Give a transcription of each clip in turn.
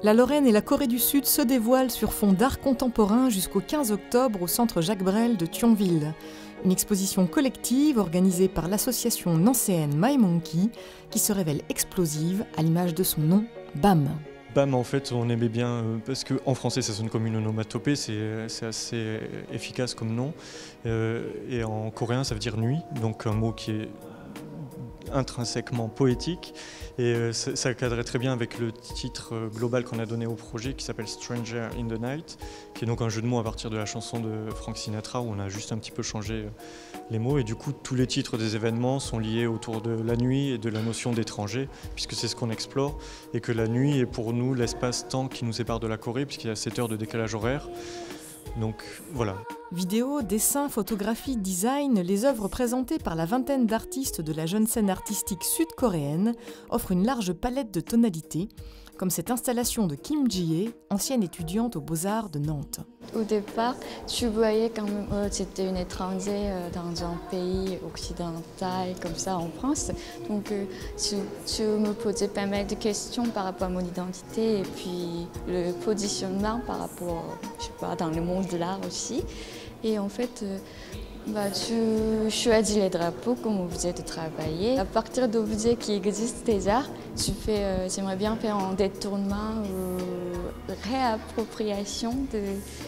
La Lorraine et la Corée du Sud se dévoilent sur fond d'art contemporain jusqu'au 15 octobre au centre Jacques Brel de Thionville. Une exposition collective organisée par l'association nancéenne My Monkey qui se révèle explosive à l'image de son nom, BAM. BAM, en fait, on aimait bien, parce qu'en français ça sonne comme une onomatopée, c'est assez efficace comme nom. Et en coréen ça veut dire nuit, donc un mot qui est intrinsèquement poétique. Et ça cadrait très bien avec le titre global qu'on a donné au projet qui s'appelle Stranger in the Night, qui est donc un jeu de mots à partir de la chanson de Frank Sinatra où on a juste un petit peu changé les mots. Et du coup, tous les titres des événements sont liés autour de la nuit et de la notion d'étranger, puisque c'est ce qu'on explore. Et que la nuit est pour nous l'espace-temps qui nous sépare de la Corée, puisqu'il y a 7 heures de décalage horaire. Donc voilà. Vidéo, dessin, photographie, design, les œuvres présentées par la vingtaine d'artistes de la jeune scène artistique sud-coréenne offrent une large palette de tonalités, comme cette installation de Kim Ji-hye, ancienne étudiante aux Beaux-Arts de Nantes. Au départ, tu voyais quand même c'était une étrangère dans un pays occidental comme ça en France. Donc tu me posais pas mal de questions par rapport à mon identité et puis le positionnement par rapport, je sais pas, dans le monde de l'art aussi. Et en fait, tu choisis les drapeaux comme objet de travailler. À partir d'objets qui existent déjà, j'aimerais bien faire un détournement ou réappropriation de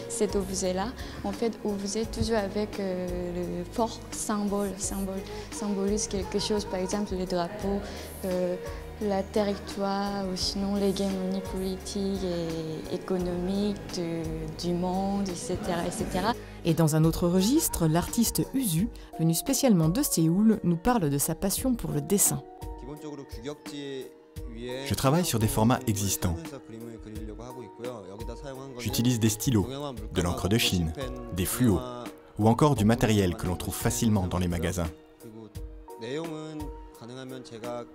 cet objet-là. En fait, objet toujours avec le fort symbole. Symbolise quelque chose, par exemple les drapeaux, la territoire ou sinon l'hégémonie politique et économique du monde, etc., etc. Et dans un autre registre, l'artiste Usu, venu spécialement de Séoul, nous parle de sa passion pour le dessin. Je travaille sur des formats existants. J'utilise des stylos, de l'encre de Chine, des fluos, ou encore du matériel que l'on trouve facilement dans les magasins.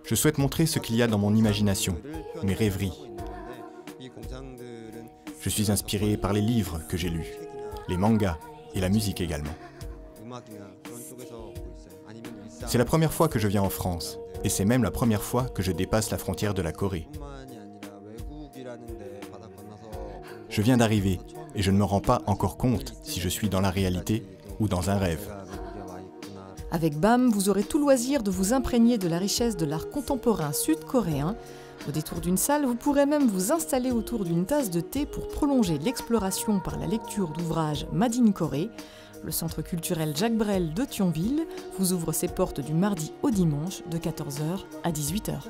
Je souhaite montrer ce qu'il y a dans mon imagination, mes rêveries. Je suis inspiré par les livres que j'ai lus, les mangas et la musique également. C'est la première fois que je viens en France, et c'est même la première fois que je dépasse la frontière de la Corée. Je viens d'arriver, et je ne me rends pas encore compte si je suis dans la réalité ou dans un rêve. Avec BAM, vous aurez tout loisir de vous imprégner de la richesse de l'art contemporain sud-coréen. Au détour d'une salle, vous pourrez même vous installer autour d'une tasse de thé pour prolonger l'exploration par la lecture d'ouvrages Made in Corée. Le centre culturel Jacques Brel de Thionville vous ouvre ses portes du mardi au dimanche de 14h à 18h.